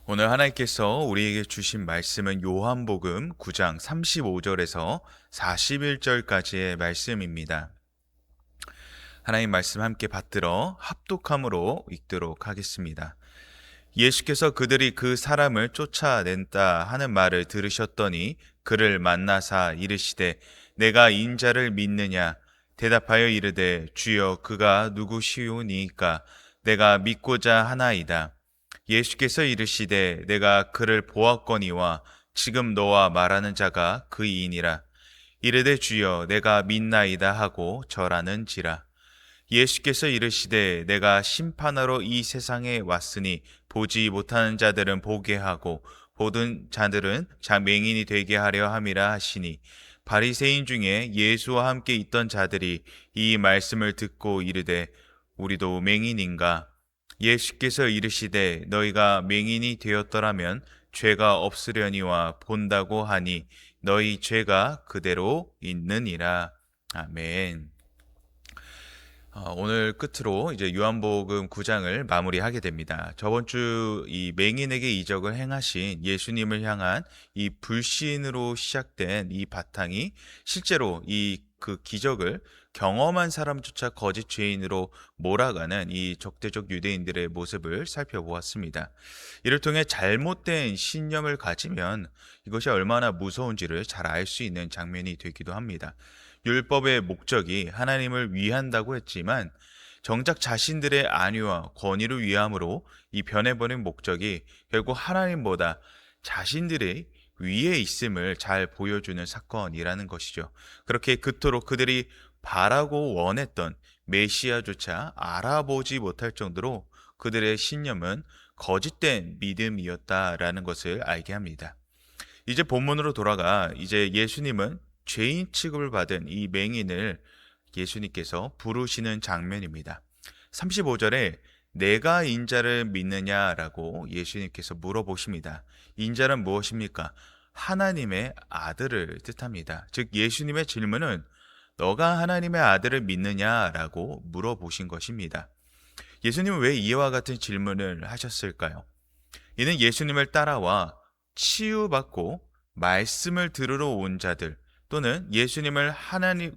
오늘 하나님께서 우리에게 주신 말씀은 요한복음 9장 35절에서 41절까지의 말씀입니다. 하나님 말씀 함께 받들어 합독함으로 읽도록 하겠습니다. 예수께서 그들이 그 사람을 쫓아낸다 하는 말을 들으셨더니 그를 만나사 이르시되 내가 인자를 믿느냐 대답하여 이르되 주여 그가 누구시오니이까 내가 믿고자 하나이다. 예수께서 이르시되 내가 그를 보았거니와 지금 너와 말하는 자가 그이니라. 이르되 주여 내가 믿나이다 하고 절하는지라. 예수께서 이르시되 내가 심판하러 이 세상에 왔으니 보지 못하는 자들은 보게 하고 보던 자들은 맹인이 되게 하려 함이라 하시니 바리새인 중에 예수와 함께 있던 자들이 이 말씀을 듣고 이르되 우리도 맹인인가? 예수께서 이르시되 너희가 맹인이 되었더라면 죄가 없으려니와 본다고 하니 너희 죄가 그대로 있느니라. 아멘. 오늘 끝으로 이제 요한복음 9장을 마무리하게 됩니다. 저번 주 이 맹인에게 이적을 행하신 예수님을 향한 이 불신으로 시작된 이 바탕이 실제로 이 그 기적을 경험한 사람조차 거짓 죄인으로 몰아가는 이 적대적 유대인들의 모습을 살펴보았습니다. 이를 통해 잘못된 신념을 가지면 이것이 얼마나 무서운지를 잘 알 수 있는 장면이 되기도 합니다. 율법의 목적이 하나님을 위한다고 했지만 정작 자신들의 안위와 권위를 위함으로 이 변해버린 목적이 결국 하나님보다 자신들의 위에 있음을 잘 보여주는 사건이라는 것이죠. 그렇게 그토록 그들이 바라고 원했던 메시아조차 알아보지 못할 정도로 그들의 신념은 거짓된 믿음이었다라는 것을 알게 합니다. 이제 본문으로 돌아가 이제 예수님은 죄인 취급을 받은 이 맹인을 예수님께서 부르시는 장면입니다. 35절에 내가 인자를 믿느냐라고 예수님께서 물어보십니다. 인자는 무엇입니까? 하나님의 아들을 뜻합니다. 즉 예수님의 질문은 너가 하나님의 아들을 믿느냐라고 물어보신 것입니다. 예수님은 왜 이와 같은 질문을 하셨을까요? 이는 예수님을 따라와 치유받고 말씀을 들으러 온 자들 또는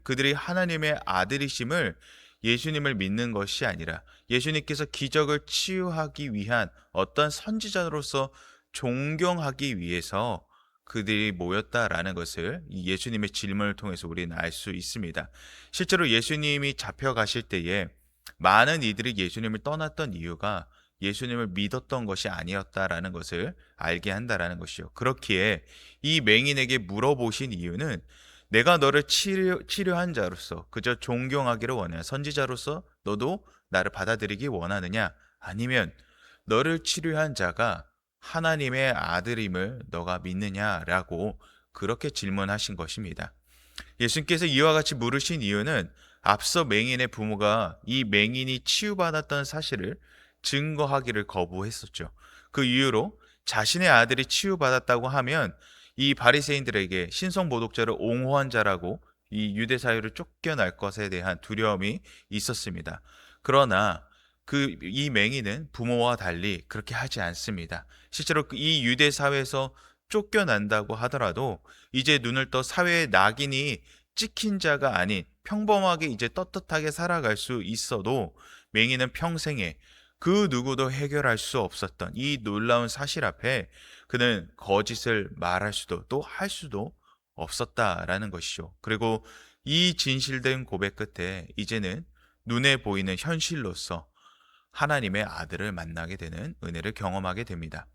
그들이 하나님의 아들이심을 예수님을 믿는 것이 아니라 예수님께서 기적을 치유하기 위한 어떤 선지자로서 존경하기 위해서 그들이 모였다라는 것을 이 예수님의 질문을 통해서 우리는 알 수 있습니다. 실제로 예수님이 잡혀가실 때에 많은 이들이 예수님을 떠났던 이유가 예수님을 믿었던 것이 아니었다라는 것을 알게 한다라는 것이요. 그렇기에 이 맹인에게 물어보신 이유는 내가 너를 치료한 자로서 그저 존경하기를 원해 선지자로서 너도 나를 받아들이기 원하느냐? 아니면 너를 치료한 자가 하나님의 아들임을 너가 믿느냐라고 그렇게 질문하신 것입니다. 예수님께서 이와 같이 물으신 이유는 앞서 맹인의 부모가 이 맹인이 치유받았던 사실을 증거하기를 거부했었죠. 그 이유로 자신의 아들이 치유받았다고 하면 이 바리새인들에게 신성 모독죄를 옹호한 자라고 이 유대 사회를 쫓겨날 것에 대한 두려움이 있었습니다. 그러나 이 맹인은 부모와 달리 그렇게 하지 않습니다. 실제로 이 유대 사회에서 쫓겨난다고 하더라도 이제 눈을 떠 사회의 낙인이 찍힌 자가 아닌 평범하게 이제 떳떳하게 살아갈 수 있어도 맹인은 평생에 그 누구도 해결할 수 없었던 이 놀라운 사실 앞에 그는 거짓을 말할 수도 또 할 수도 없었다라는 것이죠. 그리고 이 진실된 고백 끝에 이제는 눈에 보이는 현실로서 하나님의 아들을 만나게 되는 은혜를 경험하게 됩니다.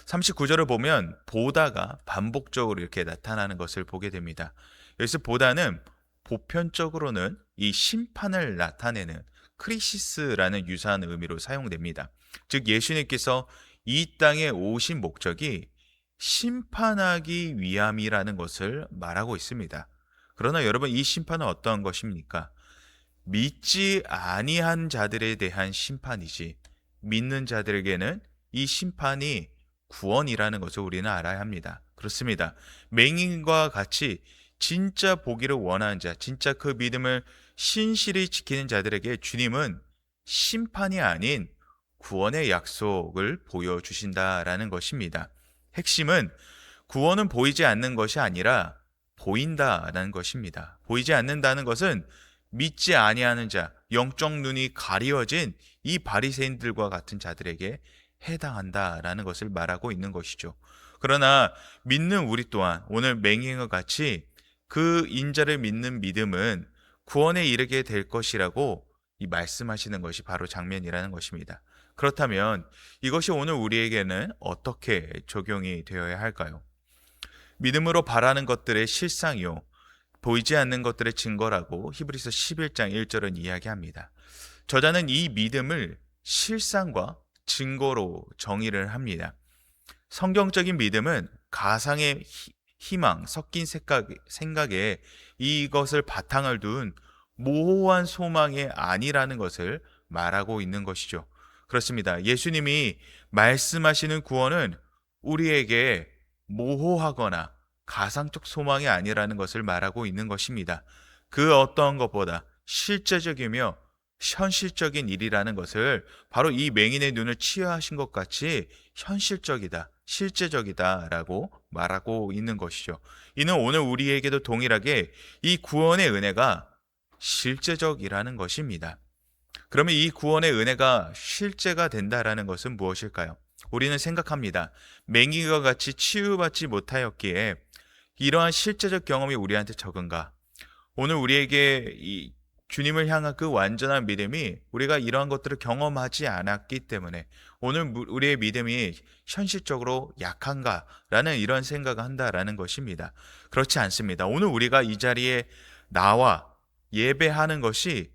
39절을 보면 보다가 반복적으로 이렇게 나타나는 것을 보게 됩니다. 여기서 보다는 보편적으로는 이 심판을 나타내는 크리시스라는 유사한 의미로 사용됩니다. 즉 예수님께서 이 땅에 오신 목적이 심판하기 위함이라는 것을 말하고 있습니다. 그러나 여러분 이 심판은 어떠한 것입니까? 믿지 아니한 자들에 대한 심판이지 믿는 자들에게는 이 심판이 구원이라는 것을 우리는 알아야 합니다. 그렇습니다. 맹인과 같이 진짜 보기를 원하는 자, 진짜 그 믿음을 신실히 지키는 자들에게 주님은 심판이 아닌 구원의 약속을 보여주신다라는 것입니다. 핵심은 구원은 보이지 않는 것이 아니라 보인다라는 것입니다. 보이지 않는다는 것은 믿지 아니하는 자, 영적 눈이 가리워진 이 바리새인들과 같은 자들에게 해당한다라는 것을 말하고 있는 것이죠. 그러나 믿는 우리 또한 오늘 맹인과 같이 그 인자를 믿는 믿음은 구원에 이르게 될 것이라고 이 말씀하시는 것이 바로 장면이라는 것입니다. 그렇다면 이것이 오늘 우리에게는 어떻게 적용이 되어야 할까요? 믿음으로 바라는 것들의 실상이요, 보이지 않는 것들의 증거라고 히브리서 11장 1절은 이야기합니다. 저자는 이 믿음을 실상과 증거로 정의를 합니다. 성경적인 믿음은 가상의 희망, 섞인 생각에 이것을 바탕을 둔 모호한 소망이 아니라는 것을 말하고 있는 것이죠. 그렇습니다. 예수님이 말씀하시는 구원은 우리에게 모호하거나 가상적 소망이 아니라는 것을 말하고 있는 것입니다. 그 어떠한 것보다 실제적이며 현실적인 일이라는 것을 바로 이 맹인의 눈을 치유하신 것 같이 현실적이다, 실제적이다라고 말하고 있는 것이죠. 이는 오늘 우리에게도 동일하게 이 구원의 은혜가 실제적이라는 것입니다. 그러면 이 구원의 은혜가 실제가 된다라는 것은 무엇일까요? 우리는 생각합니다. 맹인과 같이 치유받지 못하였기에 이러한 실제적 경험이 우리한테 적은가? 오늘 우리에게 이 주님을 향한 그 완전한 믿음이 우리가 이러한 것들을 경험하지 않았기 때문에 오늘 우리의 믿음이 현실적으로 약한가라는 이런 생각을 한다라는 것입니다. 그렇지 않습니다. 오늘 우리가 이 자리에 나와 예배하는 것이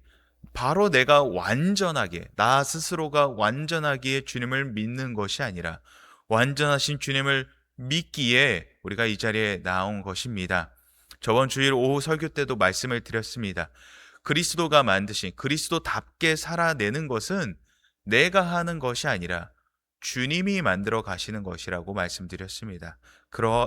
바로 내가 완전하게, 나 스스로가 완전하게 주님을 믿는 것이 아니라 완전하신 주님을 믿기에 우리가 이 자리에 나온 것입니다. 저번 주일 오후 설교 때도 말씀을 드렸습니다. 그리스도가 만드신 그리스도답게 살아내는 것은 내가 하는 것이 아니라 주님이 만들어 가시는 것이라고 말씀드렸습니다.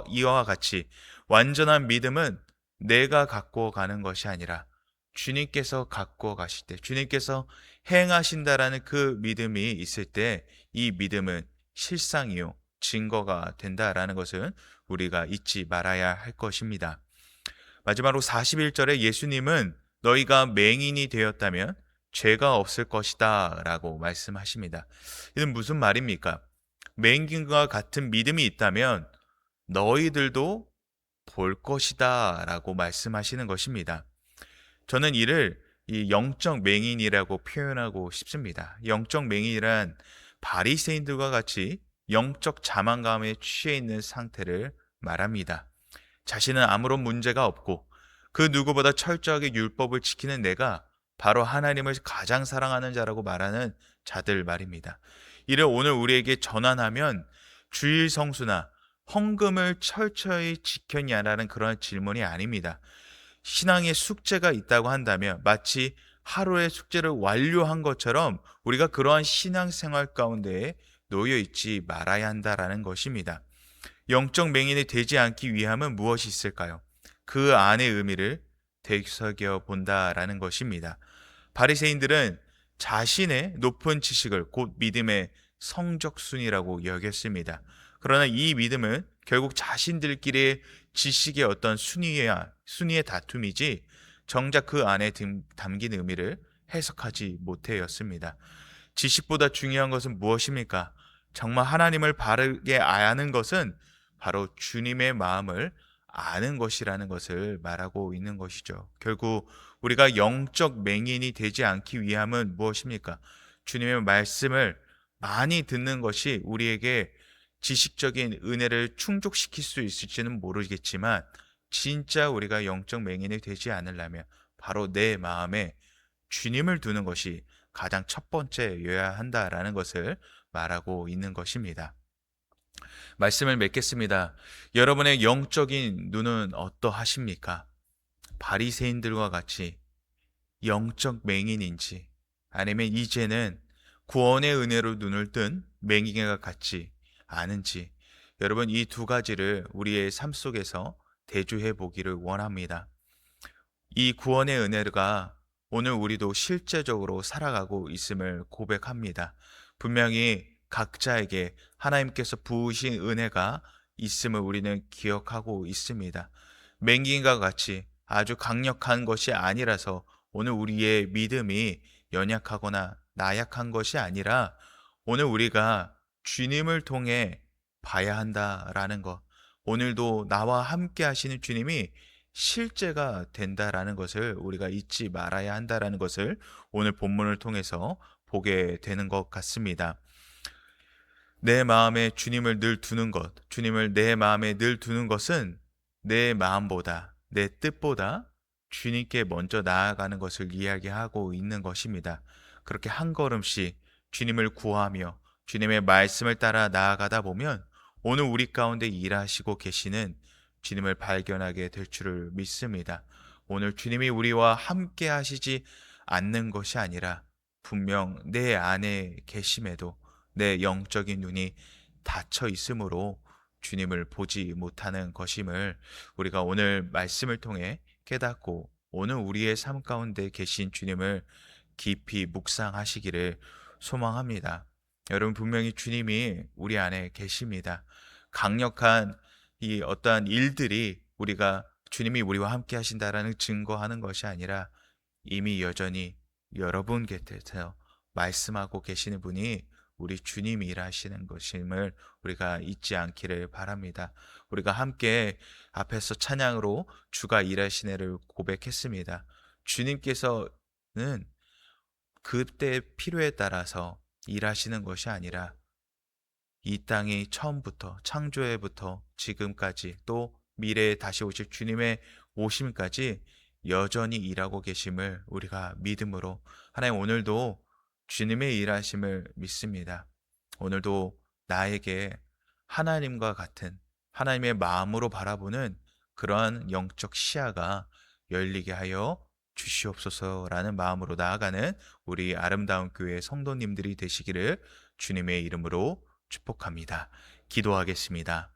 이와 같이 완전한 믿음은 내가 갖고 가는 것이 아니라 주님께서 갖고 가실 때, 주님께서 행하신다라는 그 믿음이 있을 때 이 믿음은 실상이요, 증거가 된다라는 것은 우리가 잊지 말아야 할 것입니다. 마지막으로 41절에 예수님은 너희가 맹인이 되었다면 죄가 없을 것이다 라고 말씀하십니다. 이는 무슨 말입니까? 맹인과 같은 믿음이 있다면 너희들도 볼 것이다 라고 말씀하시는 것입니다. 저는 이를 이 영적 맹인이라고 표현하고 싶습니다. 영적 맹인이란 바리새인들과 같이 영적 자만감에 취해 있는 상태를 말합니다. 자신은 아무런 문제가 없고 그 누구보다 철저하게 율법을 지키는 내가 바로 하나님을 가장 사랑하는 자라고 말하는 자들 말입니다. 이를 오늘 우리에게 전환하면 주일 성수나 헌금을 철저히 지켰냐라는 그런 질문이 아닙니다. 신앙의 숙제가 있다고 한다면 마치 하루의 숙제를 완료한 것처럼 우리가 그러한 신앙생활 가운데에 놓여 있지 말아야 한다라는 것입니다. 영적 맹인이 되지 않기 위함은 무엇이 있을까요? 그 안의 의미를 되새겨 본다라는 것입니다. 바리새인들은 자신의 높은 지식을 곧 믿음의 성적순이라고 여겼습니다. 그러나 이 믿음은 결국 자신들끼리의 지식의 어떤 순위의 다툼이지 정작 그 안에 담긴 의미를 해석하지 못하였습니다. 지식보다 중요한 것은 무엇입니까? 정말 하나님을 바르게 아는 것은 바로 주님의 마음을 아는 것이라는 것을 말하고 있는 것이죠. 결국 우리가 영적 맹인이 되지 않기 위함은 무엇입니까? 주님의 말씀을 많이 듣는 것이 우리에게 지식적인 은혜를 충족시킬 수 있을지는 모르겠지만 진짜 우리가 영적 맹인이 되지 않으려면 바로 내 마음에 주님을 두는 것이 가장 첫 번째여야 한다라는 것을 말하고 있는 것입니다. 말씀을 맺겠습니다. 여러분의 영적인 눈은 어떠하십니까? 바리새인들과 같이 영적 맹인인지 아니면 이제는 구원의 은혜로 눈을 뜬 맹인과 같이 아는지 여러분 이 두 가지를 우리의 삶 속에서 대조해 보기를 원합니다. 이 구원의 은혜가 오늘 우리도 실제적으로 살아가고 있음을 고백합니다. 분명히 각자에게 하나님께서 부으신 은혜가 있음을 우리는 기억하고 있습니다. 맹기인과 같이 아주 강력한 것이 아니라서 오늘 우리의 믿음이 연약하거나 나약한 것이 아니라 오늘 우리가 주님을 통해 봐야 한다라는 것. 오늘도 나와 함께 하시는 주님이 실제가 된다라는 것을 우리가 잊지 말아야 한다라는 것을 오늘 본문을 통해서 보게 되는 것 같습니다. 내 마음에 주님을 늘 두는 것, 주님을 내 마음에 늘 두는 것은 내 마음보다, 내 뜻보다 주님께 먼저 나아가는 것을 이야기하고 있는 것입니다. 그렇게 한 걸음씩 주님을 구하며 주님의 말씀을 따라 나아가다 보면 오늘 우리 가운데 일하시고 계시는 주님을 발견하게 될 줄을 믿습니다. 오늘 주님이 우리와 함께 하시지 않는 것이 아니라 분명 내 안에 계심에도 내 영적인 눈이 닫혀 있으므로 주님을 보지 못하는 것임을 우리가 오늘 말씀을 통해 깨닫고 오늘 우리의 삶 가운데 계신 주님을 깊이 묵상하시기를 소망합니다. 여러분 분명히 주님이 우리 안에 계십니다. 강력한 이 어떠한 일들이 우리가 주님이 우리와 함께 하신다라는 증거하는 것이 아니라 이미 여전히 여러분 곁에서 말씀하고 계시는 분이 우리 주님이 일하시는 것임을 우리가 잊지 않기를 바랍니다. 우리가 함께 앞에서 찬양으로 주가 일하시네를 고백했습니다. 주님께서는 그때 필요에 따라서 일하시는 것이 아니라 이 땅이 처음부터 창조해부터 지금까지 또 미래에 다시 오실 주님의 오심까지 여전히 일하고 계심을 우리가 믿음으로 하나님 오늘도 주님의 일하심을 믿습니다. 오늘도 나에게 하나님과 같은 하나님의 마음으로 바라보는 그러한 영적 시야가 열리게 하여 주시옵소서라는 마음으로 나아가는 우리 아름다운 교회 성도님들이 되시기를 주님의 이름으로 축복합니다. 기도하겠습니다.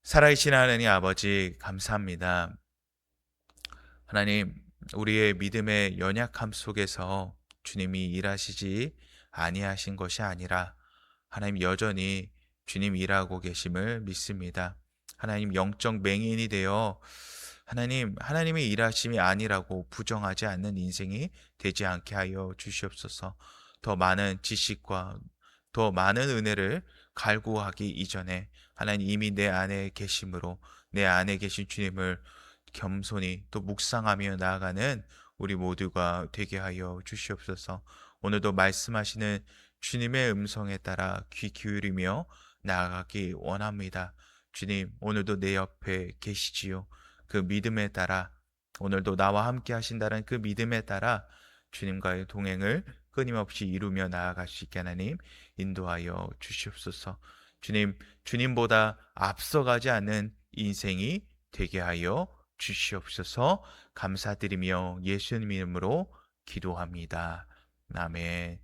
살아계신 하나님 아버지 감사합니다. 하나님 우리의 믿음의 연약함 속에서 주님이 일하시지 아니하신 것이 아니라 하나님 여전히 주님 일하고 계심을 믿습니다. 하나님 영적 맹인이 되어 하나님의 일하심이 아니라고 부정하지 않는 인생이 되지 않게 하여 주시옵소서. 더 많은 지식과 더 많은 은혜를 갈구하기 이전에 하나님 이미 내 안에 계심으로 내 안에 계신 주님을 겸손히 또 묵상하며 나아가는 우리 모두가 되게 하여 주시옵소서. 오늘도 말씀하시는 주님의 음성에 따라 귀 기울이며 나아가기 원합니다. 주님, 오늘도 내 옆에 계시지요. 그 믿음에 따라 오늘도 나와 함께 하신다는 그 믿음에 따라 주님과의 동행을 끊임없이 이루며 나아갈 수 있게 하나님 인도하여 주시옵소서. 주님, 주님보다 앞서가지 않는 인생이 되게 하여 주시옵소서. 감사드리며 예수님 이름으로 기도합니다. 아멘.